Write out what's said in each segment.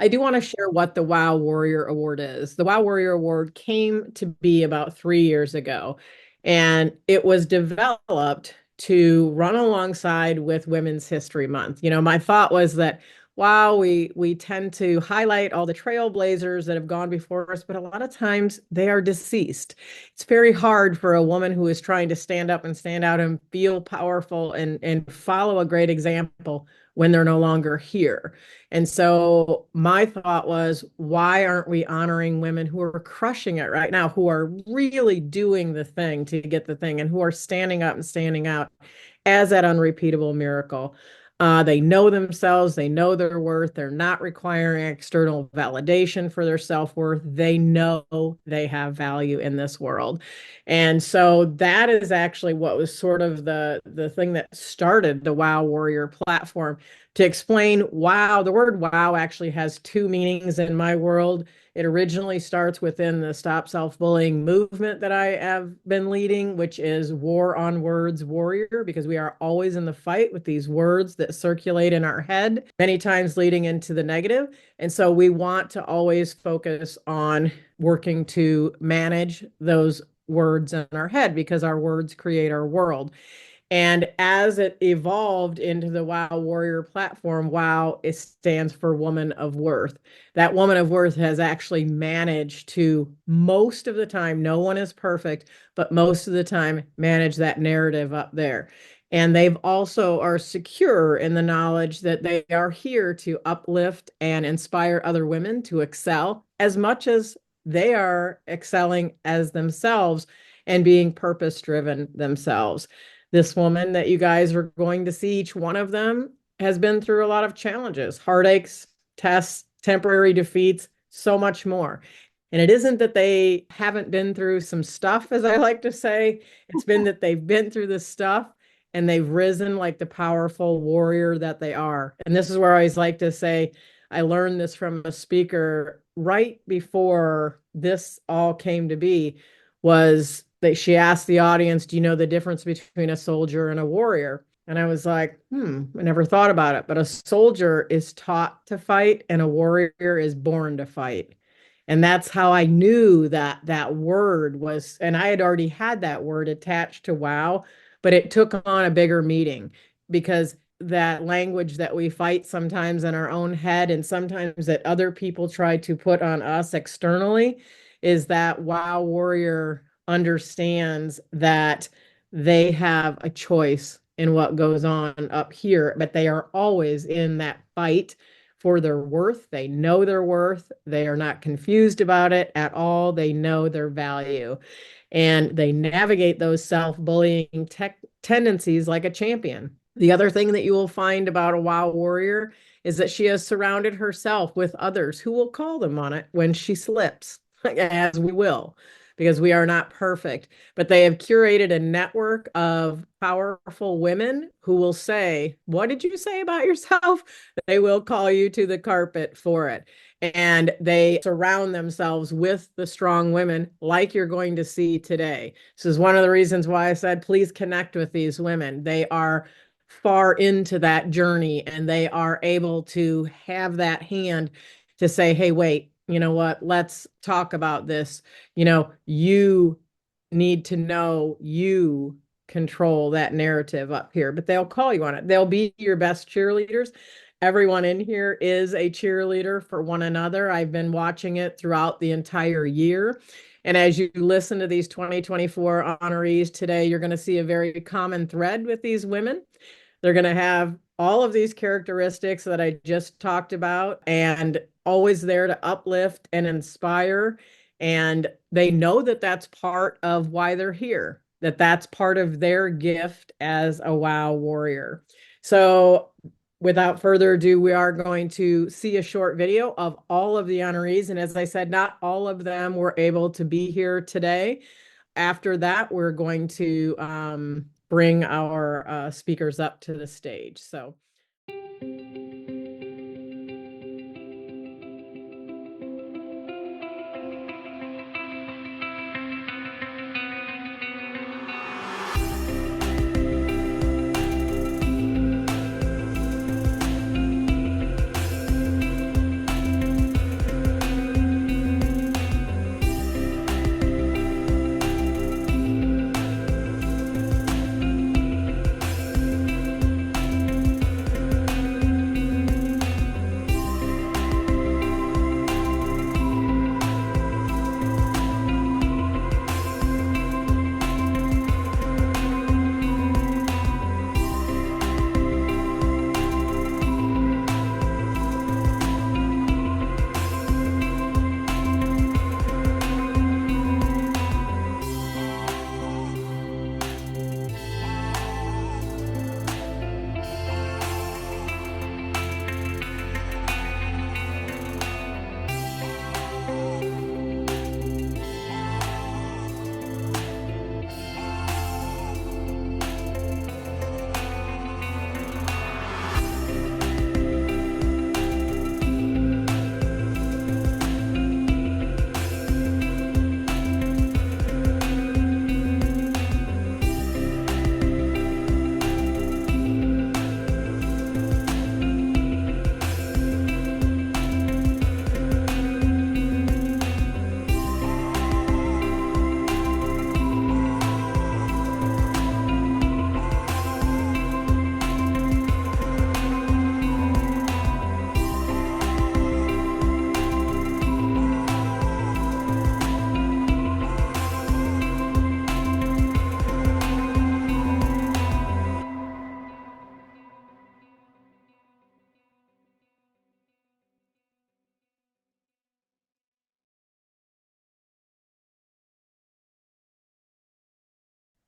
I do want to share what the Wow Warrior Award is. The Wow Warrior Award came to be about 3 years ago, and it was developed to run alongside with Women's History Month. My thought was that, wow, we tend to highlight all the trailblazers that have gone before us, but a lot of times they are deceased. It's very hard for a woman who is trying to stand up and stand out and feel powerful and follow a great example when they're no longer here. And so my thought was, why aren't we honoring women who are crushing it right now, who are really doing the thing to get the thing, and who are standing up and standing out as that unrepeatable miracle? They know themselves, they know their worth, they're not requiring external validation for their self-worth. They know they have value in this world. And so that is actually what was sort of the thing that started the Wow Warrior platform, to explain wow. The word wow actually has two meanings in my world. It originally starts within the Stop Self-Bullying movement that I have been leading, which is war on words warrior, because we are always in the fight with these words that circulate in our head, many times leading into the negative. And so we want to always focus on working to manage those words in our head, because our words create our world. And as it evolved into the Wow Warrior platform, Wow, it stands for Woman of Worth. That Woman of Worth has actually managed to, most of the time, no one is perfect, but most of the time, manage that narrative up there. And they've also are secure in the knowledge that they are here to uplift and inspire other women to excel as much as they are excelling as themselves and being purpose driven themselves. This woman that you guys are going to see, each one of them has been through a lot of challenges, heartaches, tests, temporary defeats, so much more. And it isn't that they haven't been through some stuff, as I like to say. It's been that they've been through this stuff and they've risen like the powerful warrior that they are. And this is where I always like to say, I learned this from a speaker right before this all came to be, was that she asked the audience, do you know the difference between a soldier and a warrior? And I was like, I never thought about it. But a soldier is taught to fight and a warrior is born to fight. And that's how I knew that that word was, and I had already had that word attached to wow, but it took on a bigger meaning, because that language that we fight sometimes in our own head and sometimes that other people try to put on us externally, is that wow warrior understands that they have a choice in what goes on up here, but they are always in that fight for their worth. They know their worth. They are not confused about it at all. They know their value, and they navigate those self-bullying tendencies like a champion. The other thing that you will find about a wow warrior is that she has surrounded herself with others who will call them on it when she slips, as we will, because we are not perfect. But they have curated a network of powerful women who will say, what did you say about yourself? They will call you to the carpet for it. And they surround themselves with the strong women like you're going to see today. This is one of the reasons why I said, please connect with these women. They are far into that journey and they are able to have that hand to say, hey, wait, you know what? Let's talk about this. You need to know you control that narrative up here, but they'll call you on it. They'll be your best cheerleaders. Everyone in here is a cheerleader for one another. I've been watching it throughout the entire year. And as you listen to these 2024 honorees today, you're going to see a very common thread with these women. They're going to have all of these characteristics that I just talked about, and always there to uplift and inspire. And they know that that's part of why they're here, that that's part of their gift as a wow warrior. So without further ado, we are going to see a short video of all of the honorees. And as I said, not all of them were able to be here today. After that, we're going to bring our speakers up to the stage. So.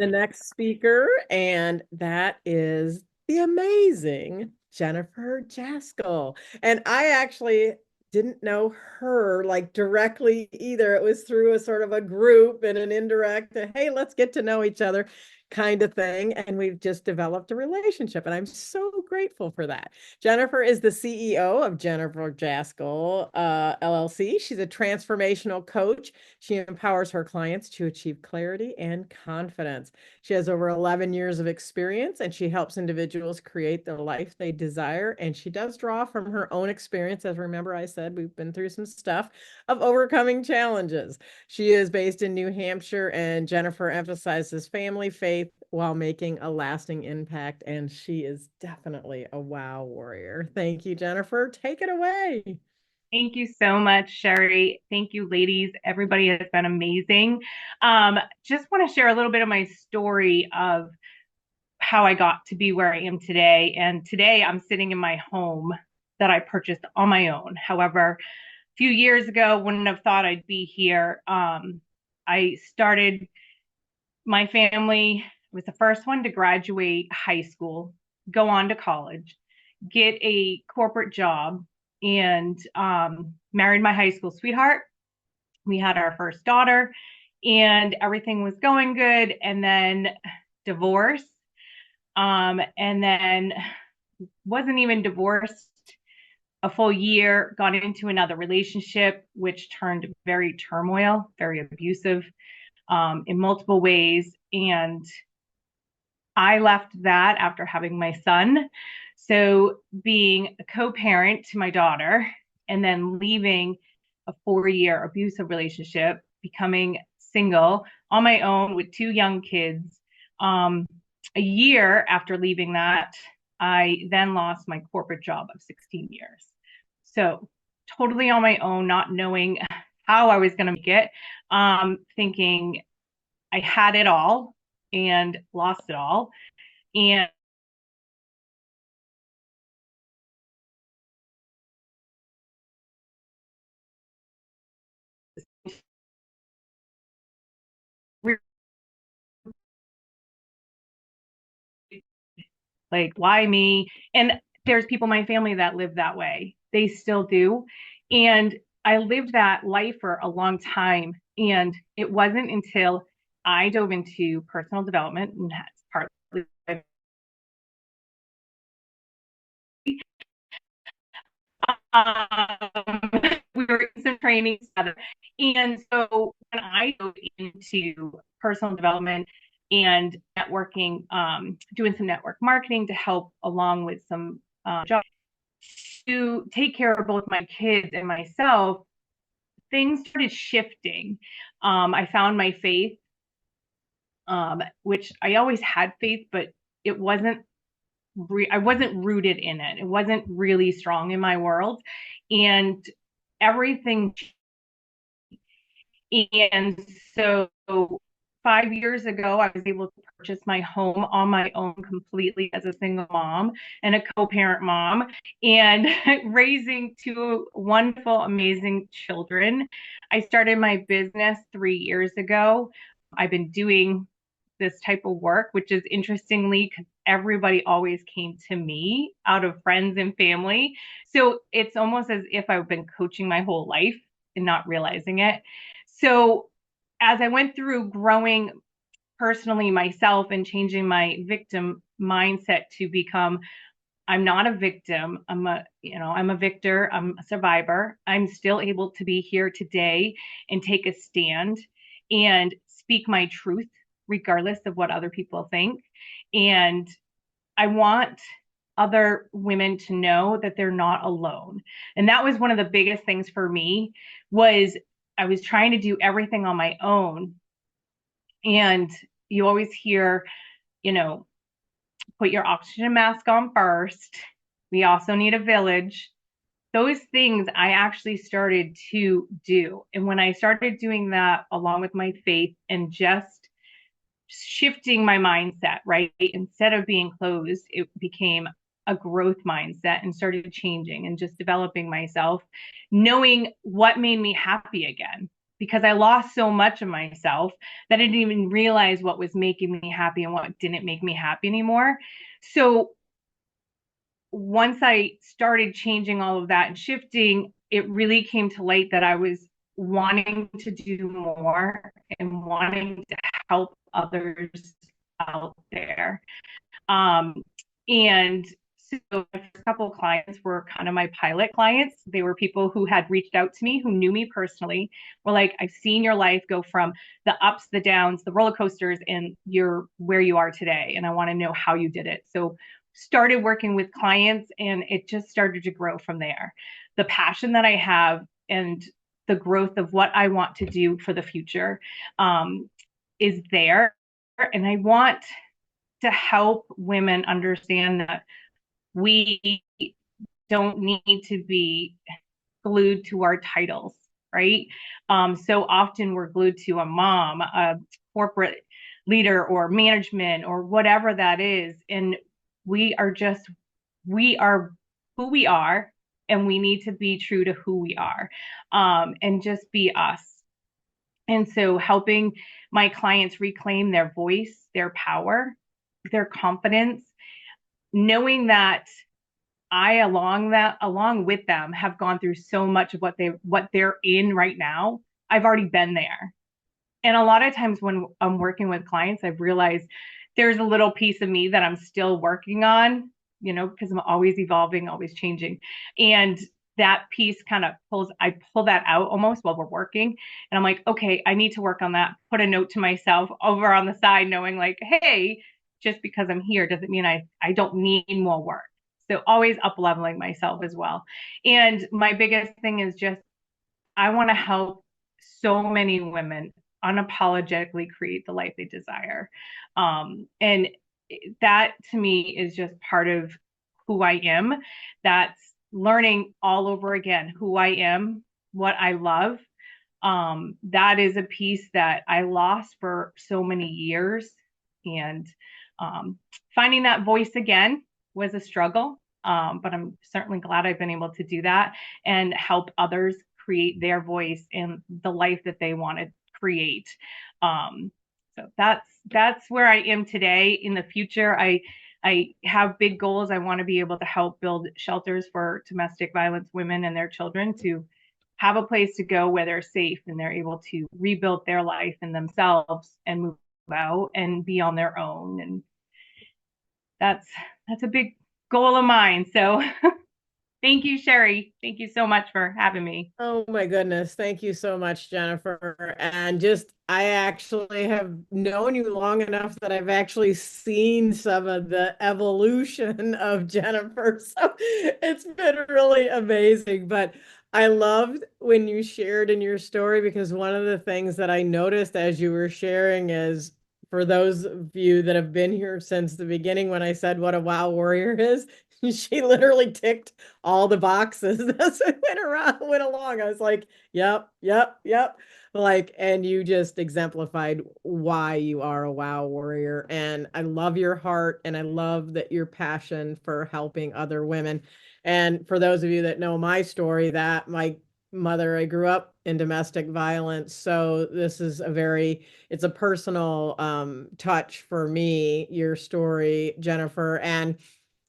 the next speaker, and that is the amazing Jennfier Jaskal. And I actually didn't know her like directly either. It was through a sort of a group and an indirect, hey, let's get to know each other kind of thing. And we've just developed a relationship. And I'm so grateful for that. Jennfier is the CEO of Jennfier Jaskal LLC. She's a transformational coach. She empowers her clients to achieve clarity and confidence. She has over 11 years of experience and she helps individuals create the life they desire. And she does draw from her own experience. As remember, I said, we've been through some stuff of overcoming challenges. She is based in New Hampshire, and Jennfier emphasizes family, faith while making a lasting impact. And she is definitely a wow warrior. Thank you, Jennfier. Take it away. Thank you so much, Sherri. Thank you, ladies. Everybody has been amazing. Just want to share a little bit of my story of how I got to be where I am today. And today I'm sitting in my home that I purchased on my own. However, a few years ago, wouldn't have thought I'd be here. I started my family was the first one to graduate high school, go on to college, get a corporate job, and married my high school sweetheart. We had our first daughter, and everything was going good. And then divorce, and then wasn't even divorced a full year, got into another relationship, which turned very turmoil, very abusive in multiple ways. And I left that after having my son. So being a co-parent to my daughter and then leaving a 4-year abusive relationship, becoming single on my own with 2 young kids. A year after leaving that, I then lost my corporate job of 16 years. So totally on my own, not knowing how I was going to make it, thinking I had it all and lost it all. And like, why me? And there's people in my family that live that way. They still do. And I lived that life for a long time. And it wasn't until I dove into personal development, and that's partly we were in some training together. And so when I dove into personal development and networking, doing some network marketing to help along with some jobs to take care of both my kids and myself, things started shifting. I found my faith, which I always had faith, but it wasn't I wasn't rooted in it. It wasn't really strong in my world. And everything. And so 5 years ago, I was able to purchase my home on my own completely as a single mom and a co-parent mom, and raising 2 wonderful, amazing children. I started my business 3 years ago. I've been doing this type of work, which is interestingly because everybody always came to me out of friends and family. So it's almost as if I've been coaching my whole life and not realizing it. So as I went through growing personally myself and changing my victim mindset to become, I'm not a victim, I'm a victor, I'm a survivor. I'm still able to be here today and take a stand and speak my truth regardless of what other people think. And I want other women to know that they're not alone. And that was one of the biggest things for me was I was trying to do everything on my own. And you always hear, you know, put your oxygen mask on first. We also need a village. Those things I actually started to do. And when I started doing that along with my faith and just shifting my mindset, right? Instead of being closed, it became a growth mindset and started changing and just developing myself, knowing what made me happy again. because I lost so much of myself that I didn't even realize what was making me happy and what didn't make me happy anymore. So once I started changing all of that and shifting, it really came to light that I was wanting to do more and wanting to help others out there. Um, and so a couple of clients were kind of my pilot clients. They were people who had reached out to me, who knew me personally, were like, I've seen your life go from the ups, the downs, the roller coasters, and you're where you are today. And I want to know how you did it. So started working with clients and it just started to grow from there. The passion that I have and the growth of what I want to do for the future is there. And I want to help women understand that we don't need to be glued to our titles, right? So often we're glued to a mom, a corporate leader, or management, or whatever that is. And we are who we are, and we need to be true to who we are, and just be us. And so helping my clients reclaim their voice, their power, their confidence, knowing that I along with them have gone through so much of what they're in right now. I've already been there. And a lot of times when I'm working with clients, I've realized there's a little piece of me that I'm still working on, because I'm always evolving, always changing. And that piece I pull that out almost while we're working. And I'm like, okay, I need to work on that. Put a note to myself over on the side, knowing like, hey, just because I'm here doesn't mean I don't need more work. So always up leveling myself as well. And my biggest thing is just, I want to help so many women unapologetically create the life they desire. And that to me is just part of who I am. That's learning all over again who I am, what I love. That is a piece that I lost for so many years. And finding that voice again was a struggle. But I'm certainly glad I've been able to do that and help others create their voice in the life that they want to create. So that's where I am today. In the future, I have big goals. I want to be able to help build shelters for domestic violence women and their children to have a place to go where they're safe and they're able to rebuild their life and themselves and move out and be on their own. And that's a big goal of mine. So thank you, Sherri. Thank you so much for having me. Oh my goodness. Thank you so much, Jennfier. And just, I actually have known you long enough that I've actually seen some of the evolution of Jennfier. So it's been really amazing. But I loved when you shared in your story, because one of the things that I noticed as you were sharing is, for those of you that have been here since the beginning, when I said what a wow warrior is, she literally ticked all the boxes as it went along. I was like, yep, yep, yep. Like, and you just exemplified why you are a wow warrior. And I love your heart, and I love that your passion for helping other women. And for those of you that know my story, that my mother, I grew up in domestic violence. So this is it's a personal touch for me, your story, Jennfier. And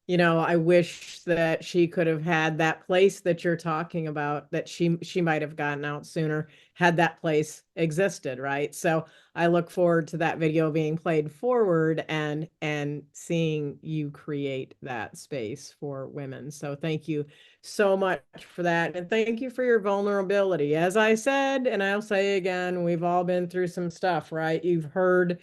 I wish that she could have had that place that you're talking about, that she might have gotten out sooner had that place existed, right? So I look forward to that video being played forward and seeing you create that space for women. So thank you so much for that. And thank you for your vulnerability. As I said, and I'll say again, we've all been through some stuff, right? You've heard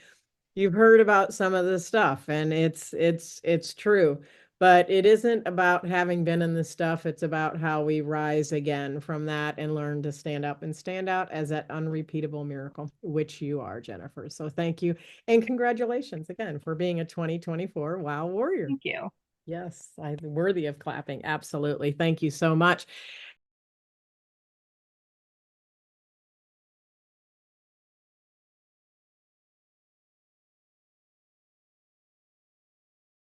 about some of the stuff, and it's true. But it isn't about having been in the stuff. It's about how we rise again from that and learn to stand up and stand out as that unrepeatable miracle, which you are, Jennfier. So thank you. And congratulations again for being a 2024 Wow Warrior. Thank you. Yes, I'm worthy of clapping. Absolutely. Thank you so much.